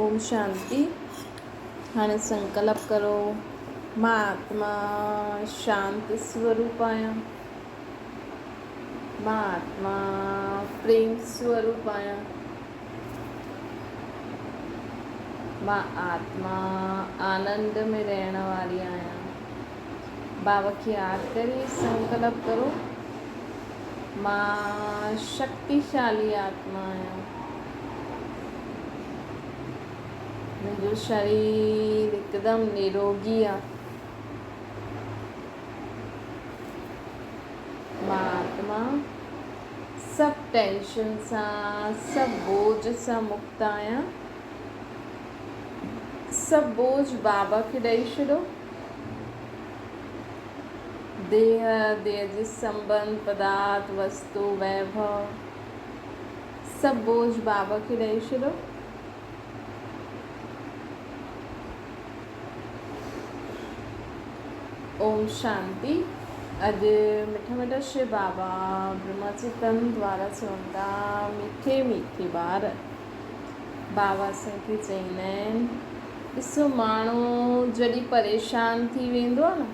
ओम शांति। हाणे संकल्प करो, मां आत्मा शांति स्वरूप आहियां। मां आत्मा प्रेम स्वरूप आहियां। मां आत्मा आनंद में रहण वारी आहियां। बाबा खे यादि करे संकल्प करो, मां शक्तिशाली आत्मा आहियां। मुंहिंजो शरीर हिकदमि निरोगी आहे। मां आत्मा सभु टेंशन सां, सभु बोझ सां मुक्त आहियां। सभु बोझ बाबा खे ॾेई छॾो। देह जी संबंध, पदार्थ, वस्तु, वैभव, सभु बोझ बाबा खे ॾेई छॾो। ओम शांति। अॼु मिठा मिठा शिव बाबा ब्रह्मा जी तन द्वारा चवंदा, मीठे मीठे ॿार बाबा असांखे चईंदा आहिनि, ॾिसो माण्हू जॾहिं परेशान थी वेंदो आहे न,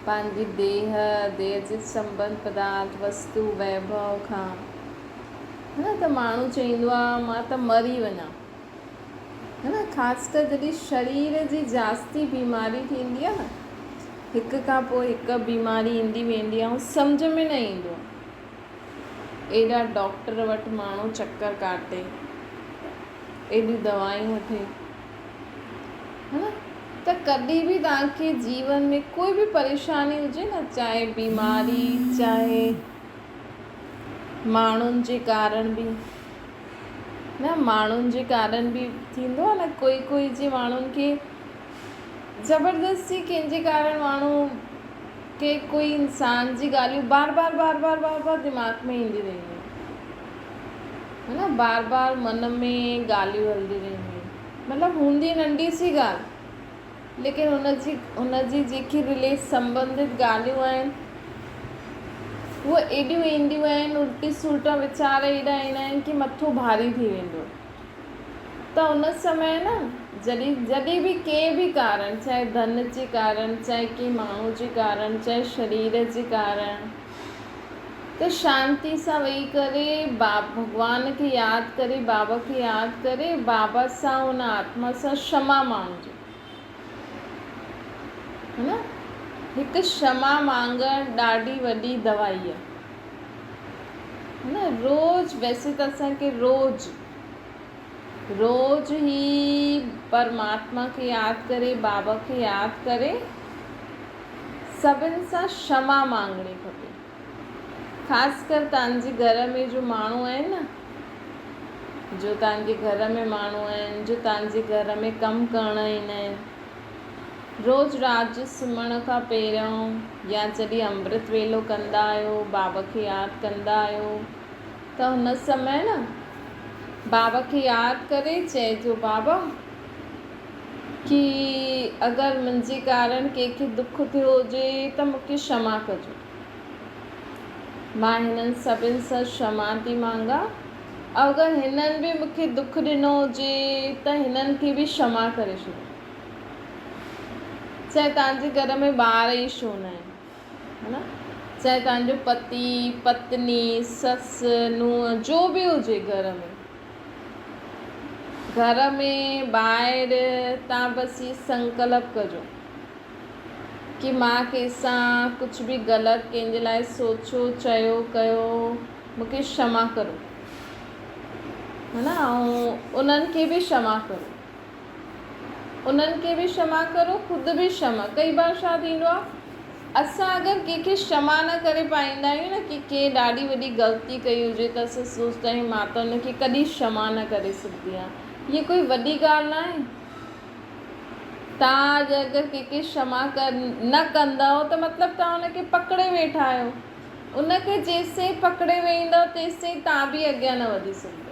पंहिंजी देह जे संबंध, पदार्थ, वस्तु, वैभव खां, है न, त माण्हू चईंदो आहे मां त मरी वञा, है न। ख़ासि कर जॾहिं शरीर जी जास्ती बीमारी थींदी आहे न, हिक खां पोइ हिकु बीमारी ईंदी वेंदी आहे ऐं सम्झ में न ईंदो आहे। एॾा डॉक्टर वटि माण्हू चक्कर काटे, एॾियूं दवायूं वठे, है न। त कॾहिं बि तव्हांखे जीवन में कोई बि परेशानी हुजे न, चाहे बीमारी, चाहे माण्हुनि जे कारण बि न, माण्हुनि जे कारण बि थींदो आहे न, कोई जे माण्हुनि खे ज़बरदस्ती कंहिंजे कारण माण्हू के कोई इंसान जी ॻाल्हियूं बार बार दिमाग़ में ईंदी रहंदियूं, है न। बार बार मन में ॻाल्हियूं हलंदी रहंदियूं, मतिलबु हूंदी नंढी सी ॻाल्हि, लेकिन हुनजी जेकी संबंधित ॻाल्हियूं आहिनि उहे एॾियूं ईंदियूं आहिनि, उल्टी सुल्टा वीचार एॾा ईंदा आहिनि कि मथो भारी थी वेंदो। त उन समय न, जॾहिं बि कंहिं बि कारण, चाहे धन जे कारण, चाहे कंहिं माण्हू जे कारण, चाहे शरीर जे कारण, त शांति सां वेही करे भगवान खे यादि करे, बाबा खे यादि करे, बाबा सां, उन आत्मा सां क्षमा मांगजो, है न। हिकु क्षमा मांगणु ॾाढी वॾी दवाई आहे, है न। रोज़, वैसे त असांखे रोज़ ही परमात्मा खे यादि करे, बाबा खे यादि करे, सभिनि सां क्षमा मांगणी खपे। ख़ासि कर तव्हांजे घर में जो माण्हू आहिनि न, जो तव्हांजे घर में माण्हू आहिनि, जो तव्हांजे घर में कमु करणु ईंदा आहिनि, रोज़ राति जो सुम्हण खां पहिरियों या जॾहिं अमृत वेलो कंदा आहियो, बाबा खे यादि कंदा आहियो, त हुन समय न बाबा खे यादि करे चइजो, बाबा कि अगरि मुंहिंजे कारण कंहिंखे दुख थियो हुजे त मूंखे क्षमा कजो। मां हिननि सभिनि सां क्षमा थी मांगा। अगरि हिननि बि मूंखे दुख ॾिनो हुजे त हिननि खे बि क्षमा करे छॾो। चाहे तव्हांजे घर में ॿार ई छो न आहिनि, है न, चाहे तव्हांजो पति, पत्नी, ससु, नुंहुं, जो बि हुजे घर में ॿाहिरि, तव्हां बसि ये संकल्प कजो कि मां कंहिंसां कुझु बि ग़लति कंहिंजे लाइ सोचो, चयो, कयो, मूंखे क्षमा करो, है न। ऐं उन्हनि खे बि क्षमा करो, ख़ुदि बि क्षमा। कई बार छा थींदो आहे, असां अगरि कंहिंखे क्षमा न करे पाईंदा आहियूं न, कि कंहिं ॾाढी वॾी ग़लती कई हुजे, त असां सोचंदा आहियूं मां त उनखे कॾहिं क्षमा न करे सघंदी आहियां। ये कोई वॾी ॻाल्हि न आहे। तव्हां अगरि कंहिंखे क्षमा न कंदव त मतिलबु तव्हां उनखे पकड़े वेठा आहियो। उनखे जेसिताईं पकड़े वेहींदव तेसिताईं तव्हां बि अॻियां न वधी सघंदव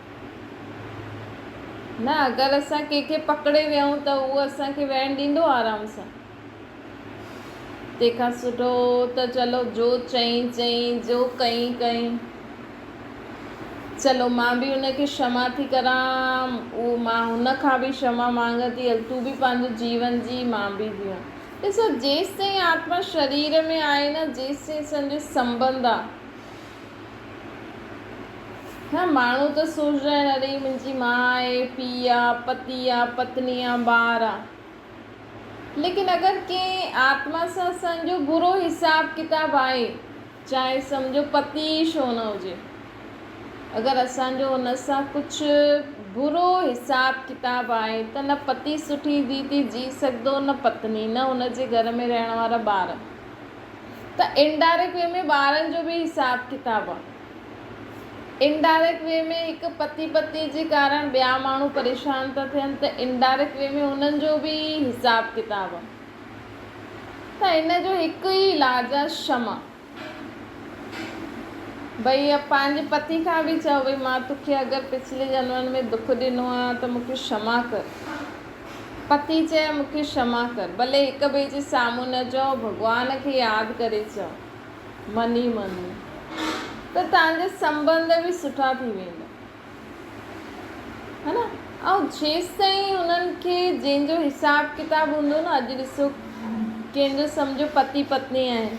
न। अगरि असां कंहिंखे पकड़े वियूं त उहो असांखे वेहण ॾींदो आराम सां। तंहिंखां सुठो त चलो जो चई, जो कई, चलो मां बि हुनखे क्षमा थी करां, उहो मां हुन खां बि क्षमा मांगा थी, हल तूं बि पंहिंजो जीवन जी, मां बि जीवां। ॾिसो जेसि ताईं आत्मा शरीर में आहे न, जेसि ताईं असांजो संबंध आहे, हा माण्हू त सोचंदा आहिनि अरे मुंहिंजी माउ आहे, पीउ आहे, पति आहे, पत्नी आहे, ॿार आहे, लेकिन अगरि कंहिं आत्मा सां असांजो बुरो हिसाब किताब आहे, चाहे सम्झो पति छो न हुजे, अगरि असांजो हुन सां कुझु बुरो हिसाब किताब आहे त न पति सुठी रीति जी सघंदो, न पत्नी, न हुनजे घर में रहण वारा ॿार, त इनडायरेक्ट वे में ॿारनि जो बि हिसाब किताब आहे। इनडायरेक्ट वे में हिकु पति पत्नी जे कारण ॿिया माण्हू परेशान था थियनि, त इनडायरेक्ट वे में उन्हनि जो बि हिसाब किताब आहे। त इन जो हिकु ई इलाजु आहे क्षमा। भई अब पंहिंजे पति खां बि चओ भई मां तोखे अगरि पिछले जनमनि में दुख ॾिनो आहे त मूंखे क्षमा कर। पति चए मूंखे क्षमा कर, भले हिक ॿिए जे साम्हूं न चओ, भॻवान खे यादि करे चओ मनी मनी, त तव्हांजा संबंध बि सुठा थी वेंदा, है न। ऐं जेसि ताईं उन्हनि खे जंहिंजो हिसाब किताब हूंदो न, अॼु ॾिसो कंहिंजो सम्झो पति पत्नी आहे,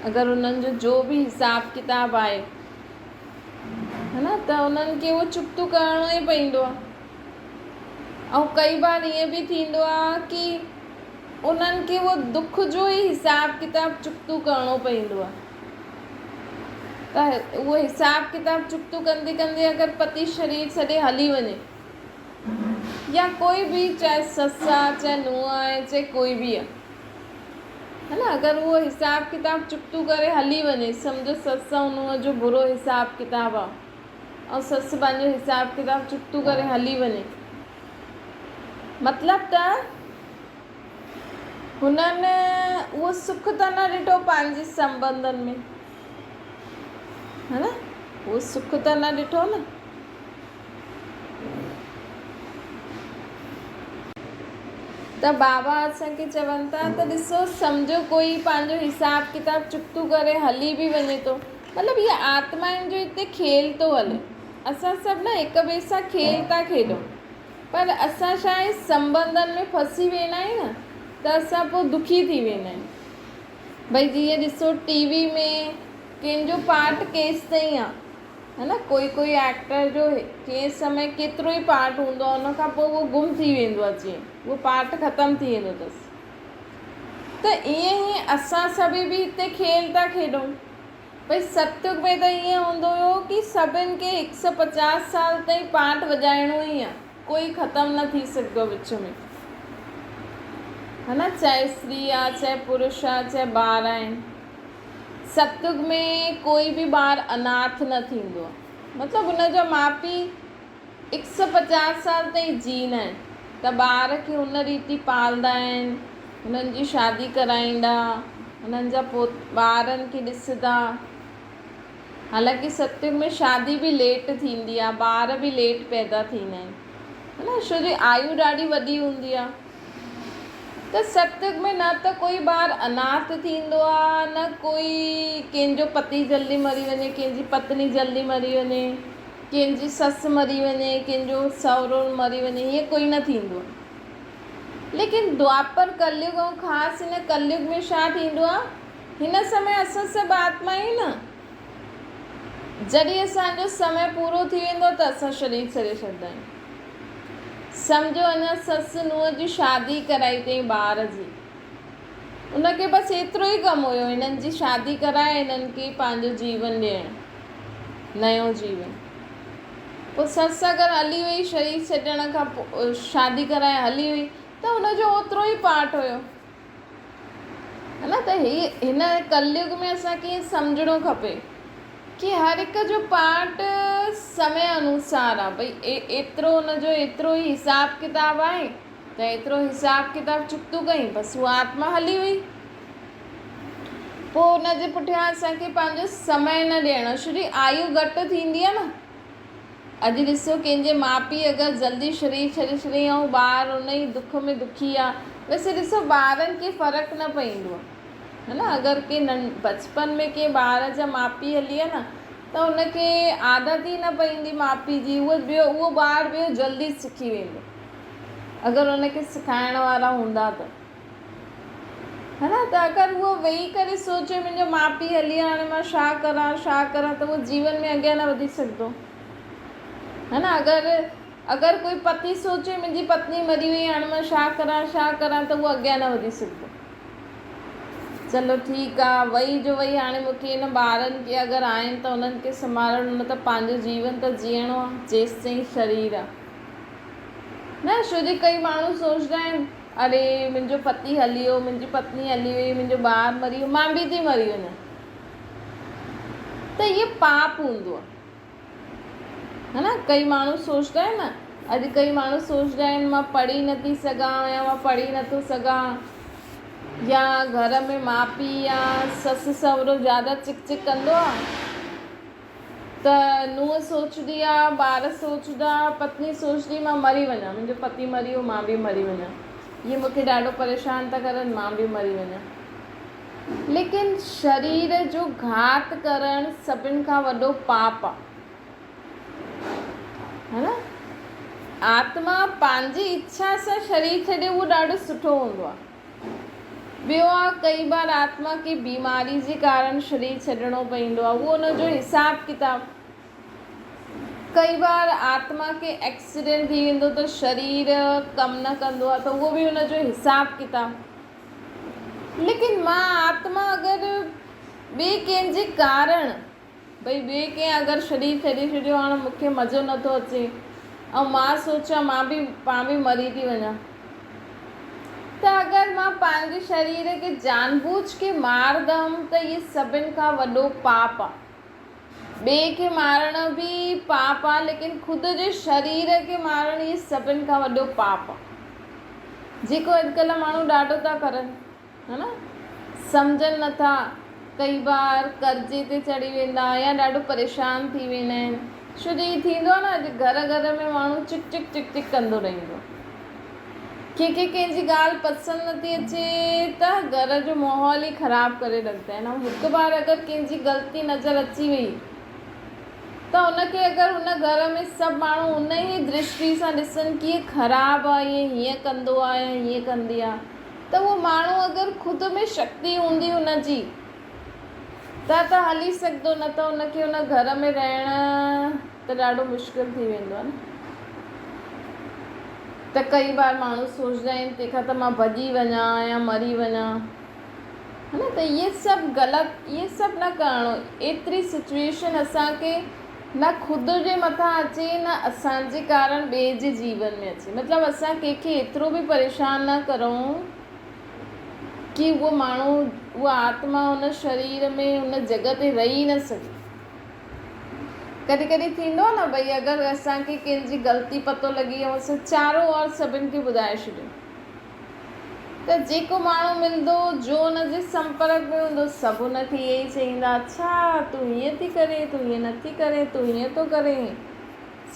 अगरि उन्हनि जो बि हिसाब किताब आहे, है न, त उन्हनि खे उहो चुक्तो करिणो ई पवंदो आहे। ऐं कई बार ईअं बि थींदो आहे कि उन्हनि खे उहो दुख जो ई हिसाब किताब चुक्तो करिणो पवंदो आहे, त उहो हिसाब किताब चुक्तो कंदे कंदे अगरि पति शरीर छॾे हली वञे, या कोई बि चाहे ससु आहे, चाहे नुंहुं आहे, चाहे कोई बि आहे, है न, अगरि उहो हिसाब किताब चुक्तो करे हली वञे, सम्झो ससु ऐं नुंहुं जो बुरो हिसाब किताब आहे ऐं ससु पंहिंजो हिसाब किताब चुक्तो करे हली वञे, मतिलबु त हुननि उहो सुख त न ॾिठो पंहिंजे संबंधनि में, है न, उहो सुख त न ॾिठो न। त बाबा असांखे चवनि था त ॾिसो सम्झो कोई पंहिंजो हिसाब किताब चुक्तो करे हली बि वञे थो, मतिलबु इहा आत्माउनि जो हिते खेल थो हले, असां सभु न हिक ॿिए सां खेल था खेॾूं, पर असां छा आहे संबंधनि में फसी वेंदा आहियूं न, त असां पोइ दुखी थी वेंदा आहियूं। भई जीअं ॾिसो टीवी में कंहिंजो पार्ट केसि ताईं आहे, है न, कोई एक्टर जो कंहिं समय केतिरो ई पार्ट हूंदो आहे, उन खां पोइ उहो गुम थी वेंदो आहे, जीअं उहो पार्ट ख़तमु थी वेंदो अथसि। त ईअं ई असां सभई बि हिते खेल था खेॾूं। भई सत्युग में त ईअं हूंदो हुयो कि सभिनि खे 150 साल ताईं पार्ट वॼाइणो ई आहे, कोई ख़तमु न थी सघंदो विच में, है न, चाहे स्त्री आहे, चाहे पुरुष आहे, चाहे ॿार आहिनि। सत्युग में कोई बि ॿार अनाथ न थींदो आहे, मतिलबु हुनजा माउ पीउ 150 साल ताईं जींदा आहिनि, त ॿार खे हुन रीति पालंदा आहिनि, हुननि जी शादी कराईंदा, हुननि जा ॿारनि खे ॾिसंदा। हालांकि सत्युग में शादी बि लेट थींदी आहे, ॿार बि लेट पैदा थींदा आहिनि, है न, छो जो आयु ॾाढी वॾी हूंदी आहे। त सत्युग में न त कोई ॿार अनाथ थींदो आहे, न कोई कंहिंजो पति जल्दी मरी वञे, कंहिंजी पत्नी जल्दी मरी वञे, कंहिंजी ससु मरी वञे, कंहिंजो सहुरो मरी वञे, हीअं कोई न थींदो आहे। लेकिन द्वापर कलयुग ऐं ख़ासि हिन कलयुग में छा थींदो आहे, हिन समय असां सभु आत्मा आहियूं न, जॾहिं असांजो समय पूरो थी वेंदो त असां शरीर छॾे छॾींदा आहियूं। सम्झो अञा ससु नुंहुं जी शादी कराई अथई ॿार जी, उनखे बसि एतिरो ई कमु हुयो, हिननि जी शादी कराए हिननि खे पंहिंजो जीवन ॾियणु, नयो जीवन। पोइ ससु अगरि हली वई शरीर छॾण खां पोइ, शादी कराए हली वई, त हुनजो ओतिरो ई पार्ट हुयो, है न। त हिन कलयुग में असांखे ईअं सम्झणो खपे कि हर हिक जो पार्ट समय अनुसार आहे। भई एतिरो हुनजो एतिरो ई हिसाब किताब आहे, त एतिरो हिसाब किताब चुक्तो कई, बसि उहा आत्मा हली वई। पोइ हुनजे पुठियां असांखे पंहिंजो समय न ॾियणो, छो जो आयु घटि थींदी आहे न। अॼु ॾिसो कंहिंजे माउ पीउ अगरि जल्दी शरीर छॾे छॾे ऐं ॿार उन ई दुख में दुखी आहे, वैसे ॾिसो ॿारनि खे फ़र्क़ु न पवंदो आहे, है न। अगरि के बचपन में के ॿार जा माउ पीउ हली आहे न, त उनखे आदत ई न पवंदी माउ पीउ जी, उहो ॿारु ॿियो जल्दी सिखी वेंदो अगरि उनखे सिखाइण वारा हूंदा त, है न। त अगरि उहो वेही करे सोचे मुंहिंजो माउ पीउ हली विया, हाणे मां छा करां, त उहो जीवन में अॻियां न वधी सघंदो, है न। अगरि कोई पति सोचे मुंहिंजी पत्नी मरी वई, हाणे मां छा करां, त उहो अॻियां न वधी सघंदो। चलो ठीकु आहे, वई हाणे मूंखे हिन ॿारनि खे अगरि आहिनि त उन्हनि खे संभालणो, न त पंहिंजो जीवन त जीअणो आहे जेसि ताईं शरीर आहे, न। छो जो कई माण्हू सोचंदा आहिनि अरे मुंहिंजो पति हली वियो, मुंहिंजी पत्नी हली वई, मुंहिंजो ॿारु मरी वियो, मां बि थी मरी वञा, त इहे पाप हूंदो आहे, है न। कई माण्हू सोचंदा आहिनि न, अॼु कई माण्हू सोचंदा आहिनि मां पढ़ी नथी सघां या मां पढ़ी नथो सघां, या घर में माउ पीउ या ससु सहुरो ज़्यादा चिक चिक कंदो आहे त नुंहुं सोचंदी आहे, ॿार सोचंदा, पत्नी सोचंदी मां मरी वञा, मुंहिंजो पति मरी वियो, मां बि मरी वञा, इहे मूंखे ॾाढो परेशान था करनि, मां बि मरी वञा। लेकिन शरीर जो घात करणु सभिनि खां वॾो पाप आहे, है न। आत्मा पंहिंजी इच्छा सां शरीर छॾे उहो ॾाढो सुठो हूंदो आहे। ॿियो आहे कई बार आत्मा खे बीमारी जे कारण शरीर छॾिणो पवंदो आहे, उहो उनजो हिसाब किताब। कई बार आत्मा खे एक्सीडेंट थी वेंदो त शरीर कमु न कंदो आहे, त उहो बि उनजो हिसाब किताब। लेकिन मां आत्मा अगरि ॿिए कंहिंजे कारण, भई ॿिए कंहिं अगरि शरीर छॾे छॾियो, हाणे मूंखे मज़ो नथो अचे ऐं मां सोचां मां बि मरी थी वञा, त अगरि मां पंहिंजे शरीर खे जानबूझ के मारदमि त इहे सभिनि खां वॾो पाप आहे। ॿिए खे मारणु बि पाप आहे, लेकिन ख़ुदि जे शरीर खे मारणु इहे सभिनि खां वॾो पाप आहे, जेको अॼुकल्ह माण्हू ॾाढो था करनि, है न। सम्झनि नथा, कई बार कर्ज़े ते चढ़ी वेंदा या ॾाढो परेशान थी वेंदा आहिनि। छो जो इहो थींदो आहे न, अॼु घर में माण्हू चिक चिक कंदो रहंदो, कंहिंखे कंहिंजी ॻाल्हि पसंदि नथी अचे त घर जो माहौल ई ख़राबु करे रखंदा आहिनि। ऐं हिकु बार अगरि कंहिंजी ग़लती नज़र अची वई त उनखे अगरि हुन घर में सभु माण्हू उन ई दृष्टि सां ॾिसनि कि इहे ख़राबु आहे, इहे हीअं कंदो आहे या हीअं कंदी आहे, त उहो माण्हू अगरि ख़ुदि में शक्ति हूंदी हुनजी त हली सघंदो, न त उनखे हुन घर में रहणु त ॾाढो मुश्किल थी वेंदो आहे न। त कई बार माण्हू सोचंदा आहिनि तंहिंखां त मां भॼी वञा या मरी वञा, है न। त इहे सभु ग़लति, इहे सभु न करिणो। एतिरी सिचुएशन असांखे न ख़ुदि जे मथां अचे, न असांजे कारण ॿिए जे जीवन में अचे। मतिलबु असां कंहिंखे एतिरो बि परेशान न करूं कि उहो माण्हू, उहा आत्मा हुन शरीर में हुन जॻह ते रही न सघे। कॾहिं कॾहिं थींदो आहे न, भई अगरि असांखे कंहिंजी ग़लती पतो लॻी ऐं असां चारो ओर सभिनि खे ॿुधाए छॾियो, त जेको माण्हू मिलंदो, जो हुनजे संपर्क में हूंदो, सभु हुनखे इहे ई चईंदा, अच्छा तूं हीअं थी करे, तूं हीअं नथी करे, तूं हीअं थो करे,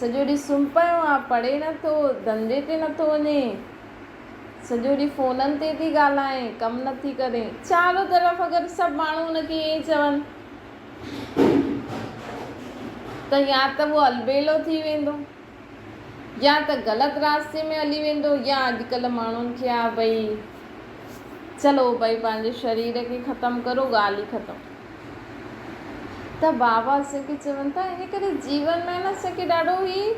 सॼो ॾींहुं सुम्ही पियो आहे, पढ़े नथो, धंधे ते नथो वञे, सॼो ॾींहुं फ़ोननि ते थी ॻाल्हाए, कमु नथी करे। चारो तरफ़ अगरि सभु माण्हू हुनखे ईअं ई चवनि त या त उहो अलबेलो थी वेंदो, या त ग़लति रास्ते में हली वेंदो, या अॼुकल्ह माण्हुनि खे आहे भई चलो भई पंहिंजे शरीर खे ख़तमु करो, ॻाल्हि ई ख़तमु। त बाबा असांखे चवनि था इन करे जीवन में न असांखे ॾाढो ई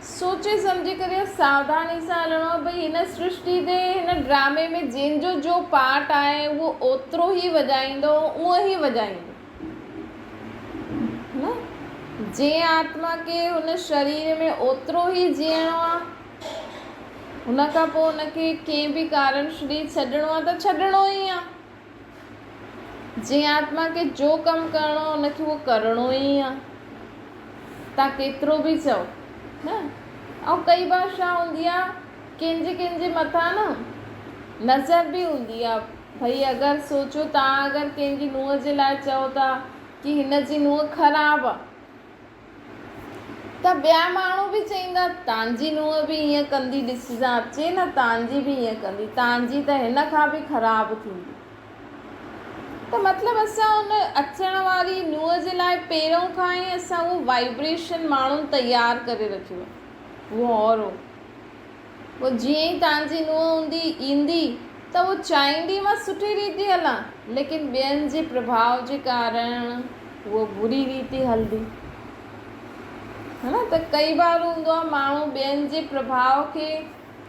सोचे सम्झी करे सावधानी सां हलणो आहे। भई हिन सृष्टि ते, हिन ड्रामे में जंहिंजो जो पार्ट आहे उहो ओतिरो ई वॼाईंदो, उहो ई वॼाईंदो, न। जंहिं आत्मा खे हुन शरीर में ओतिरो ई जीअणो आहे, हुन खां पोइ हुनखे कंहिं बि कारण शरीर छॾिणो आहे त छॾिणो ई आहे। जंहिं आत्मा खे जो कमु करिणो आहे हुनखे उहो करिणो ई आहे, तव्हां केतिरो बि चओ, न। ऐं कई बार छा हूंदी आहे, कंहिंजे मथां न नज़र बि हूंदी आहे। भई अगरि सोचो तव्हां अगरि कंहिंजी नुंहं जे लाइ चओ था कि हिन जी नुंहं ख़राबु आहे, त ॿिया माण्हू बि चईंदा तव्हांजी नुंहं बि हीअं कंदी, ॾिसजां अचे न तव्हांजी बि हीअं कंदी, तव्हांजी त हिन खां बि ख़राबु थींदी। त मतिलबु असां उन अचण वारी नुंहं जे लाइ पहिरों खां ई असां उहो वाइब्रेशन माण्हुनि तयारु करे रखियो आहे, उहो और उहो जीअं ई तव्हांजी नुंहं हूंदी ईंदी त उहो चाहींदी मां सुठी रीति हलां, लेकिन ॿियनि जे प्रभाव जे कारण उहो बुरी रीति हलंदी, है न। त कई बार हूंदो आहे माण्हू ॿियनि जे प्रभाव खे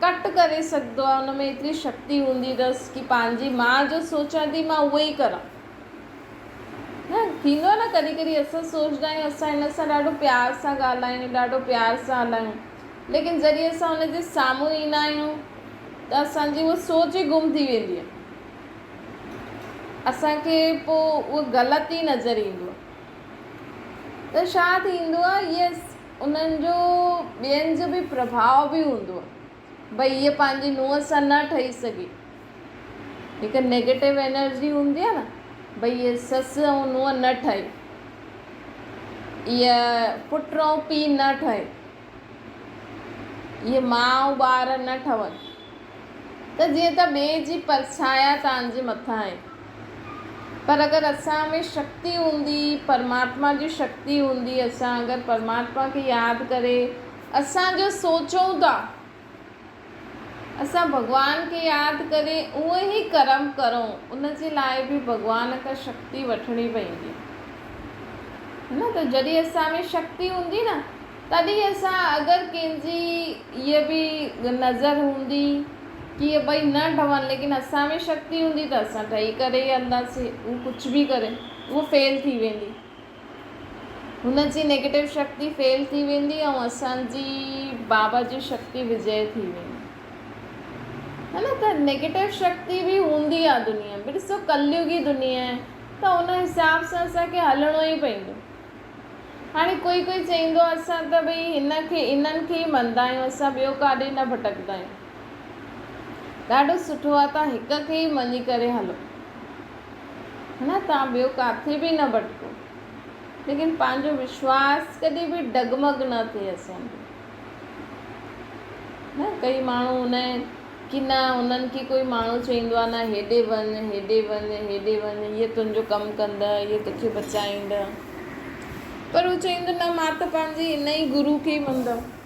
कट करे सघंदो आहे, उन में एतिरी शक्ति हूंदी अथसि कि पंहिंजी माउ जो सोचां थी मां उहो ई करां, न थींदो आहे न। कॾहिं कॾहिं असां सोचंदा आहियूं असां हिन सां ॾाढो प्यार सां ॻाल्हायूं, ॾाढो प्यार सां हलायूं, लेकिन जॾहिं असां हुनजे साम्हूं ईंदा आहियूं त असांजी उहा सोच ई गुम थी वेंदी आहे, असांखे पोइ उहो ग़लति ई नज़र ईंदो आहे। त छा थींदो आहे, इहे उन्हनि जो ॿियनि जो बि प्रभाव बि हूंदो आहे, भई हीअ पंहिंजी नुंहं सां न ठही सघे, हिकु नेगेटिव एनर्जी हूंदी आहे न, भई हीअ ससु ऐं नुंहं न ठहे, इहा पुट ऐं पीउ न ठहे, इहे माउ ॿार न ठहनि, त जीअं त ॿिए जी परछाया तव्हांजे मथां आहे। पर अगरि असां में शक्ति हूंदी, परमात्मा जी शक्ति हूंदी, असां अगरि परमात्मा खे यादि करे असांजो सोचूं था, असां भॻवान खे यादि करे उहे ई कर्म करूं, उन जे लाइ बि भॻवान खां शक्ति वठणी पवंदी, है न। त जॾहिं असां में शक्ति हूंदी न, तॾहिं असां अगरि कंहिंजी हीअ बि नज़र हूंदी कि इहे ॿई न ठहनि, लेकिन असां में शक्ति हूंदी त असां ठही करे ई हलंदासीं, उहो कुझु बि करे उहो फेल थी वेंदी, हुनजी नेगेटिव शक्ति फेल थी वेंदी ऐं असांजी बाबा जी शक्ति विजय थी वेंदी, है न। त नेगेटिव शक्ति बि हूंदी आहे दुनिया में, ॾिसो कलयुगी दुनिया आहे, त उन हिसाब सां असांखे हलणो ई पवंदो। हाणे कोई कोई चईंदो असां त भई इन्हनि खे ई मञंदा आहियूं, असां ॿियो काॾे न भटकंदा आहियूं, ॾाढो सुठो आहे, तव्हां हिक खे ई मञी करे हलो, है न, तव्हां ॿियो काथे बि न भटको, लेकिन पंहिंजो विश्वास कॾहिं बि डगमग न थिए असांजो, न। कई माण्हू हूंदा आहिनि कि न, उन्हनि खे कोई माण्हू चईंदो आहे न, हेॾे वञ हेॾे वञ हेॾे वञ, इहे तुंहिंजो कमु कंदा, इहे तोखे बचाईंदा, पर हू चईंदो न, मां त पंहिंजे इन ई गुरू खे ई मञंदमि।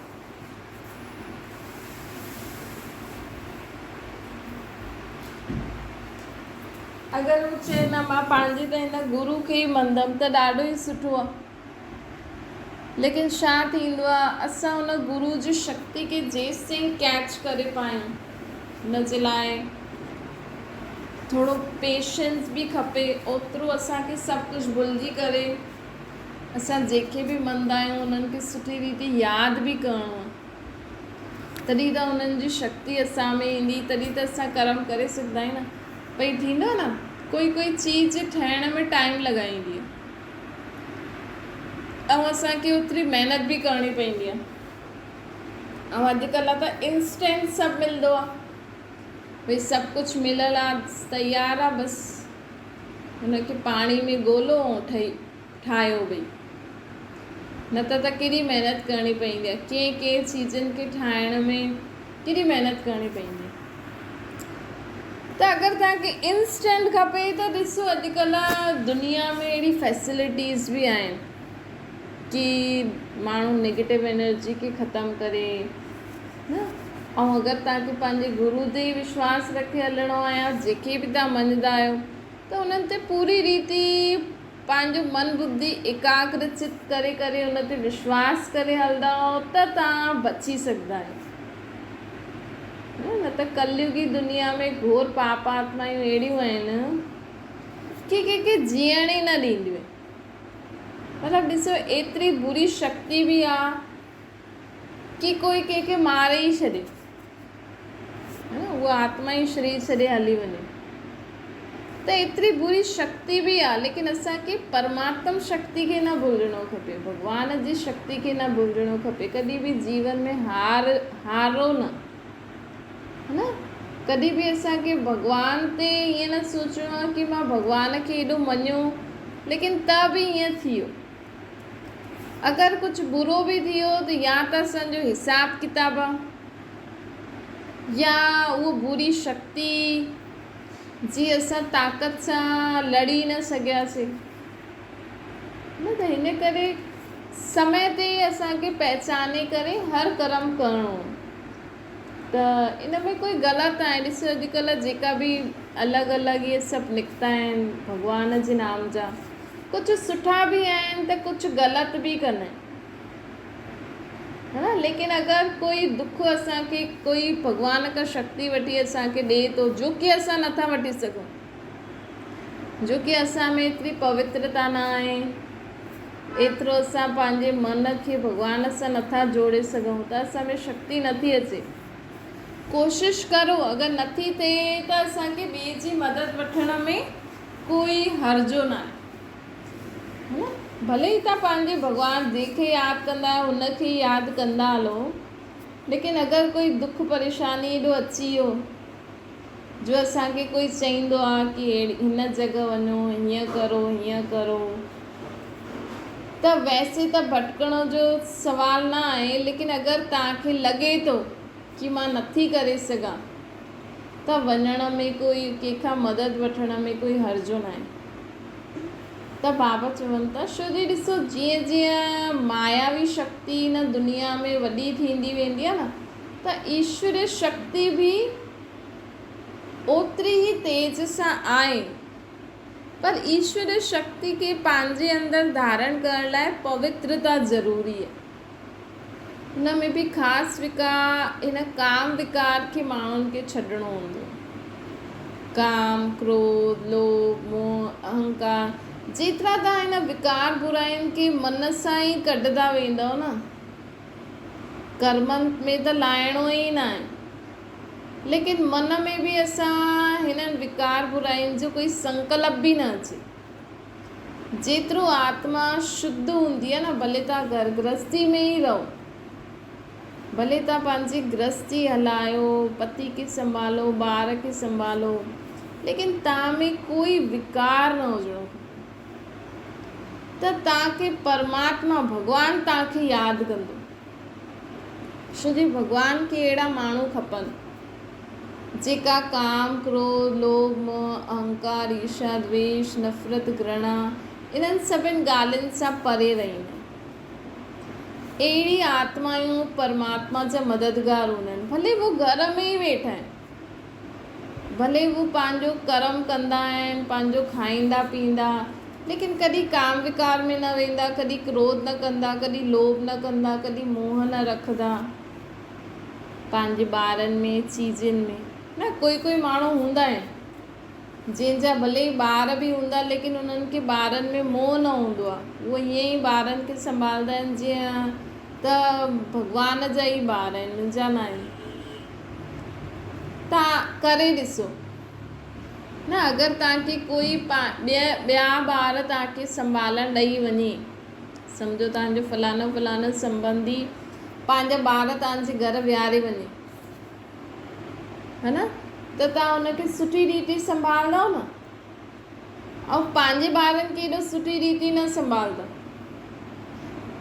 अगरि हू चए न, मां पंहिंजे त हिन गुरू खे ई मञंदमि, त ॾाढो ई सुठो आहे, लेकिन छा थींदो आहे, असां हुन गुरू जी शक्ति खे जेसिताईं कैच करे पायूं, हुन जे लाइ थोरो पेशेंस बि खपे, ओतिरो असांखे सभु कुझु भुलिजी करे असां जेके बि मञंदा आहियूं उन्हनि खे सुठी रीति यादि बि करिणो आहे, तॾहिं त उन्हनि जी शक्ति असां में ईंदी, तॾहिं त असां कर्म करे सघंदा आहियूं न। भई थींदो आहे न, कोई चीज़ ठहिण में टाइम लॻाईंदी आहे ऐं असांखे ओतिरी महिनत बि करणी पवंदी आहे, ऐं अॼुकल्ह त इंस्टेंट सभु मिलंदो आहे, भई सभु कुझु मिलियल आहे, तयारु आहे, बसि हुनखे पाणी में ॻोल्हो ऐं ठाहियो भई, न त केॾी महिनत करणी पवंदी आहे, कंहिं चीज़नि खे ठाहिण में केॾी महिनत करणी पवंदी आहे। त अगरि तव्हांखे इंस्टेंट खपे त ॾिसो अॼुकल्ह दुनिया में अहिड़ी फैसिलिटीज़ बि आहिनि कि माण्हू नेगेटिव एनर्जी खे ख़तमु करे, न। ऐं अगरि तव्हांखे पंहिंजे गुरू ते ई विश्वास रखे हलणो आहे, या जेके बि तव्हां मञंदा आहियो, त उन्हनि ते पूरी रीति पंहिंजो मन बुद्धि एकाग्रचित करे करे उन ते विश्वास करे हलंदा त तव्हां बची सघंदा आहियो, न त कलयुगी दुनिया में घोर पाप आत्मायूं अहिड़ियूं आहिनि कि कंहिंखे जीअण ई न ॾींदियूं आहिनि। मतिलबु ॾिसो, एतिरी बुरी शक्ति बि आहे कि कोई कंहिंखे मारे ई छॾे, उहा आत्मा ई शरीर छॾे हली वञे, त एतिरी बुरी शक्ति बि आहे, लेकिन असांखे परमात्मा शक्ति खे न भुलिजणो खपे, भॻवान जी शक्ति खे न भुलिजणो खपे, कॾहिं बि जीवन में हारो न, है न। कॾहिं बि असांखे भॻवान ते ईअं न सोचिणो आहे कि मां भॻवान खे एॾो मञियो, लेकिन त बि ईअं थी वियो, अगरि कुझु बुरो बि थी वियो त या त असांजो हिसाब किताब आहे, या उहो बुरी शक्ति जी असां ताक़त सां लड़ी न सघियासीं न, त हिन करे समय ते असांखे पहचाने करे हर कर्म करिणो। त इन में कोई ग़लति आहे। ॾिसो अॼुकल्ह जेका बि अलॻि अलॻि इहे सभु निकिता आहिनि भॻवान जे नाम जा, कुझु सुठा बि आहिनि त कुझु ग़लति बि कनि, है ना। लेकिन अगरि कोई दुख असांखे कोई भॻवान खां शक्ति वठी असांखे ॾिए थो, जो कि असां नथा वठी सघूं, जो कि असां में एतिरी पवित्रता न आहे, एतिरो असां पंहिंजे मन खे भॻवान सां नथा जोड़े सघूं, त असां में शक्ति नथी अचे। कोशिशि करो, अगरि नथी थिए त असांखे ॿिए जी मदद वठण में कोई हर्जो न आहे, है न। भले ई तव्हां पंहिंजे भॻवान जंहिंखे यादि कंदा आहियो उनखे यादि कंदा हलो, लेकिन अगरि कोई दुख परेशानी एॾो अची वियो जो असांखे कोई चईंदो आहे कि हिन जॻह वञो, हीअं करो, त वैसे त भटकण जो सवाल न आहे, लेकिन अगरि तव्हांखे लॻे थो कि मां नथी करे सघां त वञण में कोई, कंहिंखां मदद वठण में कोई हर्जो न आहे। त बाबा चवनि था, छो जी ॾिसो जीअं जीअं मायावी शक्ति हिन दुनिया में वॾी थींदी वेंदी आहे न, त ईश्वरीय शक्ति बि ओतिरी ई तेज़ सां आहे। पर ईश्वरीय शक्ति खे पंहिंजे अंदरि धारण करण लाइ पवित्रता ज़रूरी आहे। हिन में बि ख़ासि हिन काम विकार खे माण्हुनि खे छॾिणो हूंदो। काम, क्रोध, लोभ, मोह, अहंकार, जेतिरा तव्हां हिन विकार बुराइनि खे मन सां ई कढंदा वेंदव न, कर्मनि में त लाइणो ई न आहे, लेकिन मन में बि असां हिननि विकार बुराइनि जो कोई संकल्प बि न अचे। जेतिरो आत्मा शुद्ध हूंदी आहे न, भले तव्हां घर गृहस्थी में ई रहो, भले तव्हां पंहिंजी गृहस्थी हलायो, पति खे संभालो, ॿार खे संभालो, लेकिन तव्हां में कोई विकार न हुजणो, त तव्हांखे परमात्मा भॻवानु तव्हांखे यादि कंदो। छो जी भॻवान खे अहिड़ा माण्हू खपनि जेका काम, क्रोध, लोभ, मोह, अहंकार, ईर्ष्या, द्वेष, नफ़रत, घृणा, इन्हनि सभिनि ॻाल्हियुनि सां परे रहनि। अहिड़ी आत्मायूं परमात्मा जा मददगार हूंदा आहिनि। भले वो घर में ई वेठा आहिनि, भले वो पंहिंजो कर्म कंदा आहिनि, पंहिंजो खाईंदा पींदा, लेकिन कॾहिं काम विकार में न वेंदा, कॾहिं क्रोध न कंदा, कॾहिं लोभ न कंदा, कॾहिं मोह न रखंदा पंहिंजे ॿारनि में, चीज़नि में। न कोई कोई माण्हू हूंदा आहिनि जंहिंजा भले ई ॿार बि हूंदा, लेकिन उन्हनि खे ॿारनि में मोह न हूंदो आहे। उहे ईअं ई ॿारनि खे संभालंदा आहिनि जीअं त भॻवान जा ई ॿार आहिनि, मुंहिंजा न आहिनि। तव्हां करे ॾिसो न, अगरि तव्हांखे कोई ॿिया ॿार तव्हांखे संभालण ॾेई वञे, सम्झो तव्हांजो फलानो फलानो संबंधी पंहिंजा ॿार तव्हांजे घर विहारे वञे, है न, त तव्हां उनखे सुठी रीति संभालंदव न, ऐं पंहिंजे ॿारनि खे एॾो सुठी रीति न संभालंदव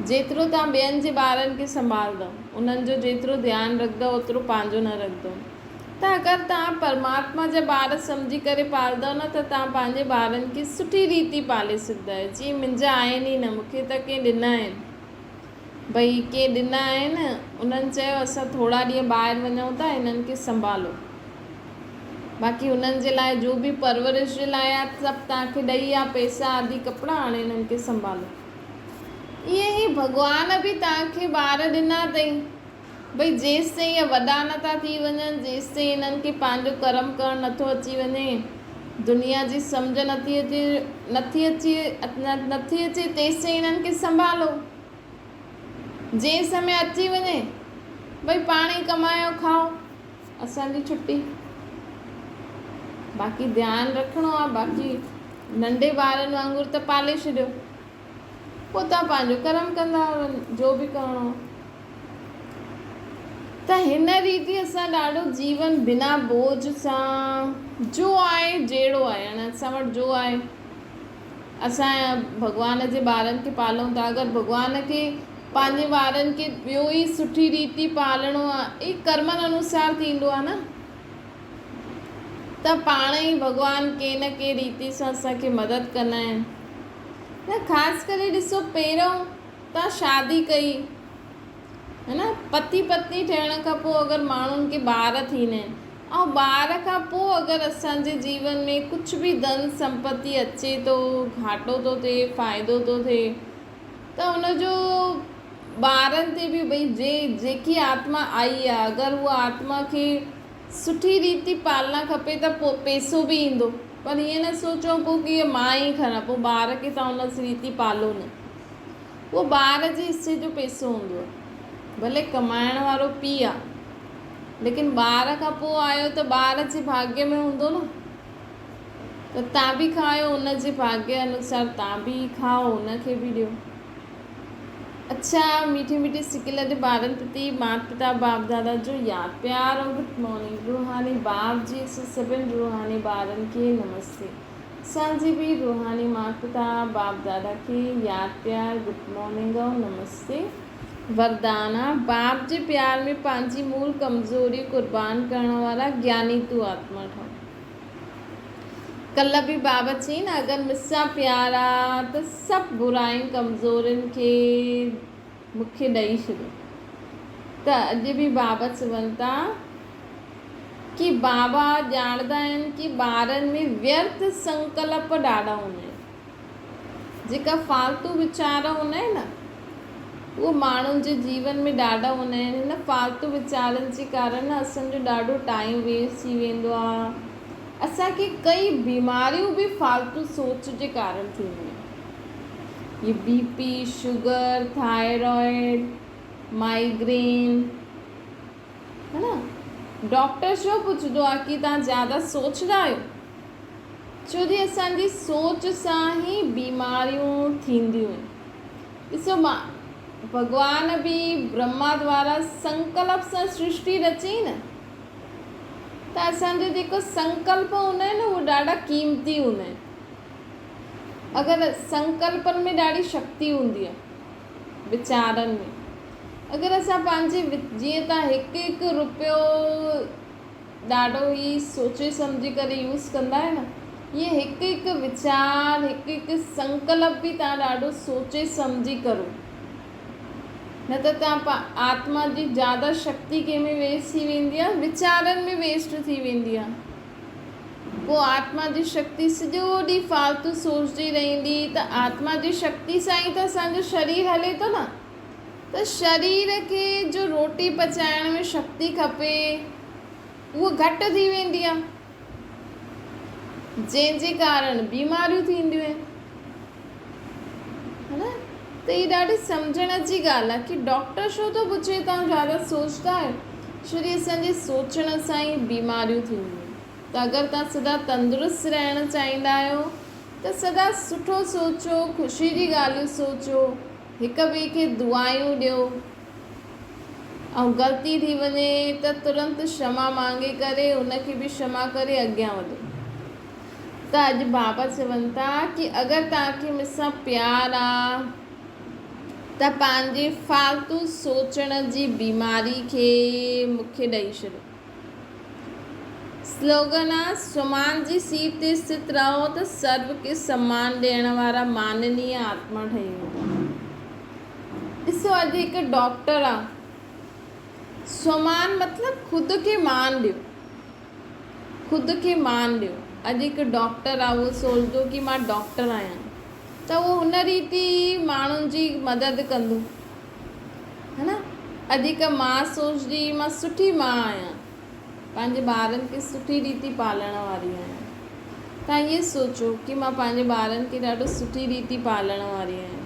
जेतिरो तव्हां ॿियनि जे ॿारनि खे संभालंदव। उन्हनि जो जेतिरो ध्यानु रखंदव ओतिरो पंहिंजो न रखंदव। त अगरि तव्हां परमात्मा जा ॿार सम्झी करे पालंदव न, त तव्हां पंहिंजे ॿारनि खे सुठी रीति पाले सघंदा आहियो। जीअं मुंहिंजा आहिनि ई न, मूंखे त कंहिं ॾिना आहिनि, भई कंहिं ॾिना आहिनि, उन्हनि चयो असां थोरा ॾींहं ॿाहिरि वञूं था, हिननि खे संभालो, बाक़ी हुननि जे लाइ जो बि परवरिश जे लाइ आहे सभु तव्हांखे ॾेई आहे, पैसा आदि कपिड़ा, हाणे हिननि खे संभालो। ईअं ई भॻवान बि तव्हांखे ॿार ॾिना अथई, भई जेसि ताईं इहे वॾा नथा थी वञनि, जेसि ताईं हिननि खे पंहिंजो कर्म करणु नथो अची वञे, दुनिया जी सम्झ नथी अचे, तेसि ताईं हिननि खे संभालो। जंहिं समय अची वञे, भई पाण ई कमायो खाओ, असांजी छुट्टी, बाक़ी ध्यानु रखिणो आहे। बाक़ी नंढे ॿारनि वांगुरु त पाले छॾियो, पोइ तव्हां पंहिंजो कर्म कंदा जो बि करिणो। त हिन रीति असां ॾाढो जीवन बिना बोझ सां, जो आहे जहिड़ो आहे, हाणे असां वटि जो आहे, असां भॻवान जे ॿारनि खे पालूं था। अगरि भॻवान खे पंहिंजे ॿारनि खे ॿियो ई सुठी रीति पालणो आहे, ई कर्मनि अनुसार थींदो आहे न। त पाण ई भॻवानु के न के रीति सां असांखे मदद कंदा आहिनि। न ख़ासि करे ॾिसो, पहिरियों तव्हां शादी कई है न, पति पत्नी थियण खां पोइ अगरि माण्हुनि खे ॿार थींदा आहिनि, ऐं ॿार खां पोइ अगरि असांजे जीवन में कुझु बि धन संपत्ति अचे थो, घाटो थो थिए, फ़ाइदो थो थिए, त उनजो ॿारनि ते बि भई जेकी आत्मा आई आहे, अगरि उहा आत्मा खे सुठी रीति पालना खपे त पोइ पैसो बि ईंदो। पर ईअं न सोचो पोइ कि इहे मां ई खणा, पोइ ॿार खे तव्हां उन रीति पालो न, उहो ॿार जे हिसे जो पैसो हूंदो आहे। भले कमाइण वारो पीउ आहे, लेकिन ॿार खां पोइ आयो त ॿार जे भाग्य में हूंदो न, त तव्हां बि खायो, उन जे भाग्य अनुसार तव्हां बि खाओ, उनखे बि ॾियो। अच्छा, मीठे मीठे सिके लॾे ॿारनि प्रति माता पिता बाप दादा जो यादि प्यार और गुड मॉर्निंग। रूहानी बाप जी सभिनी रूहानी ॿारनि खे नमस्ते। असांजी बि रूहानी माता पिता बाप दादा खे यादि प्यार, गुड मॉर्निंग और नमस्ते। वरदाना, बाप जे प्यार में पंहिंजी मूल कमज़ोरी कुर्बान करण वारा ज्ञानी तू आत्मा ठहो। कल्ह बि बाबा चई न, अगरि मूंसां प्यार आहे त सभु बुराइनि कमज़ोरियुनि खे मूंखे ॾेई छॾियो। त अॼु बि बाबा चवनि था कि बाबा ॼाणंदा आहिनि कि ॿारनि में व्यर्थ संकल्प ॾाढा हूंदा आहिनि। जेका फालतू वीचार हूंदा आहिनि न, उहो माण्हुनि जे जीवन में ॾाढा हूंदा आहिनि। हिन फालतू वीचारनि जे कारण असांजो ॾाढो टाइम वेस्ट थी वेंदो आहे। असांखे कई बीमारियूं बि फालतू सोच जे कारण थींदियूं आहिनि। ये बीपी, शुगर, थायराइड, माइग्रेन, है न। डॉक्टर छो पुछंदो आहे कि तव्हां ज़्यादा सोचंदा आहियो? छो जी असांजी सोच सां ई बीमारियूं थींदियूं आहिनि। ॾिसो, भॻवान बि ब्रह्मा द्वारा संकल्प सां सृष्टि रची न, त असांजो जेको संकल्प हूंदा आहिनि उहे ॾाढा क़ीमती हूंदा आहिनि। अगरि संकल्पनि में ॾाढी शक्ति हूंदी आहे, वीचारनि में। अगरि असां पंहिंजे जीअं तव्हां हिकु हिकु रुपयो ॾाढो ई सोचे सम्झी करे यूज़ कंदा आहियो न, ईअं हिकु हिकु वीचार, हिकु हिकु संकल्प बि तव्हां ॾाढो सोचे सम्झी करो, न त तव्हां आत्मा जी ज़्यादा शक्ति कंहिंमें वेस्ट थी वेंदी आहे, वीचारनि में वेस्ट थी वेंदी आहे। पोइ आत्मा जी शक्ति सॼो ॾींहुं फालतू सोचती रहंदी, त आत्मा जी शक्ति सां ई त असांजो शरीर हले थो न। त शरीर खे जो रोटी पचाइण में शक्ति खपे, उहा घटि थी वेंदी आहे, जंहिंजे कारण बीमारियूं थींदियूं आहिनि, है न। त हीअ ॾाढी सम्झण जी ॻाल्हि आहे कि डॉक्टर छो थो पुछे तव्हां ज़्यादा सोचंदा आहियो? छो जो असांजे सोचण सां ई बीमारियूं थींदियूं आहिनि। त अगरि तव्हां सदा तंदुरुस्त रहणु चाहींदा आहियो त सदा सुठो सोचो, ख़ुशी जी ॻाल्हियूं सोचो, हिक ॿिए खे दुआयूं ॾियो, ऐं ग़लती थी वञे त तुरंत क्षमा मांगे करे उनखे बि क्षमा करे अॻियां वधो। त अॼु बाबा चवनि था कि अगरि तव्हांखे मूंसां प्यार आहे त पंहिंजे फालतू सोचण जी बीमारी खे मूंखे ॾेई छॾियो। स्लोगन आहे, स्वमान जी सीट ते स्थित रहो त सर्व खे सम्मान ॾियण वारा माननीय आत्मा ठही वेंदा। ॾिसो, अॼु हिकु डॉक्टर आहे, स्वमान मतिलबु ख़ुदि खे मान ॾियो, ख़ुदि खे मान ॾियो। अॼु हिकु डॉक्टर आहे, उहो सोचंदो कि मां डॉक्टर आहियां, त उहो हुन रीति माण्हुनि जी मदद कंदो, है न। अॼु हिकु मां सोचंदी मां सुठी मां आहियां, पंहिंजे ॿारनि खे सुठी रीति पालण वारी आहियां। तव्हां इहे सोचो कि मां पंहिंजे ॿारनि खे ॾाढो सुठी रीति पालण वारी आहियां।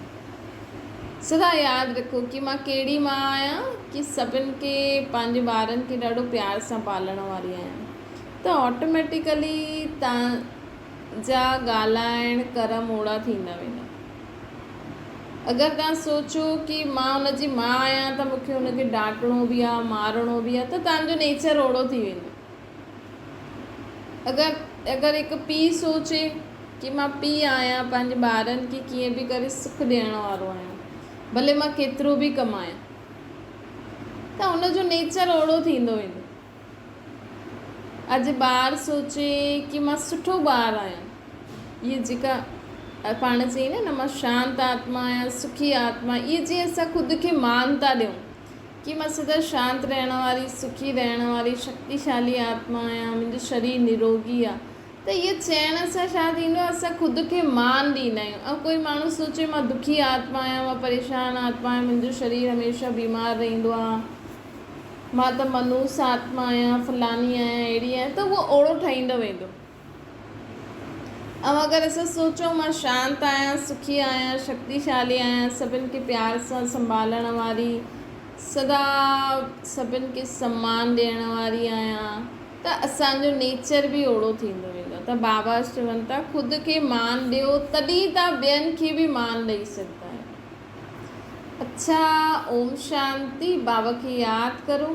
सदा यादि रखो कि मां कहिड़ी मां आहियां, कि सभिनि खे पंहिंजे ॿारनि खे ॾाढो प्यार सां पालण वारी आहियां। त ऑटोमेटिकली तव्हांजा ॻाल्हाइण कर्म ओड़ा थींदा वेंदा। अगरि तव्हां सोचो कि मां हुनजी मां आहियां त मूंखे हुनखे डांटणो बि आहे, मारणो बि आहे, त तव्हांजो नेचर ओड़ो थी वेंदो। अगरि हिकु पीउ सोचे कि मां पीउ आहियां, पंहिंजे ॿारनि खे कीअं बि करे सुख ॾियण वारो आहियां, भले मां केतिरो बि कमायां, त हुनजो नेचर ओड़ो थींदो वेंदो। अॼु ॿारु सोचे कि मां सुठो ॿारु आहियां, इहे जेका पाण चई न मां शांत आत्मा आहियां, सुखी आत्मा, इहे जीअं असां ख़ुदि खे मान था ॾियूं कि मां सदा शांत रहण वारी, सुखी रहण वारी, शक्तिशाली आत्मा आहियां, मुंहिंजो शरीर निरोगी आहे, त इहे चइण सां छा थींदो आहे, असां ख़ुदि खे मान ॾींदा आहियूं। ऐं कोई माण्हू सोचे मां दुखी आत्मा आहियां, मां परेशान आत्मा आहियां, मुंहिंजो शरीर हमेशह बीमार रहंदो आहे, मां त मनूस आत्मा आहियां, फलानी आहियां, अहिड़ी आहियां, त उहो ओड़ो ठहींदो वेंदो। ऐं अगरि असां सोचूं मां शांत आहियां, सुखी आहियां, शक्तिशाली आहियां, सभिनि खे प्यार सां संभालण वारी, सदा सभिनि खे सम्मान ॾियण वारी आहियां, त असांजो नेचर बि ओड़ो थींदो वेंदो। त बाबा चवनि था ख़ुदि खे मान ॾियो, तॾहिं तव्हां ॿियनि खे बि मान ॾेई सघंदा आहियो। अच्छा, ओम शांति। बाबा खे यादि करो।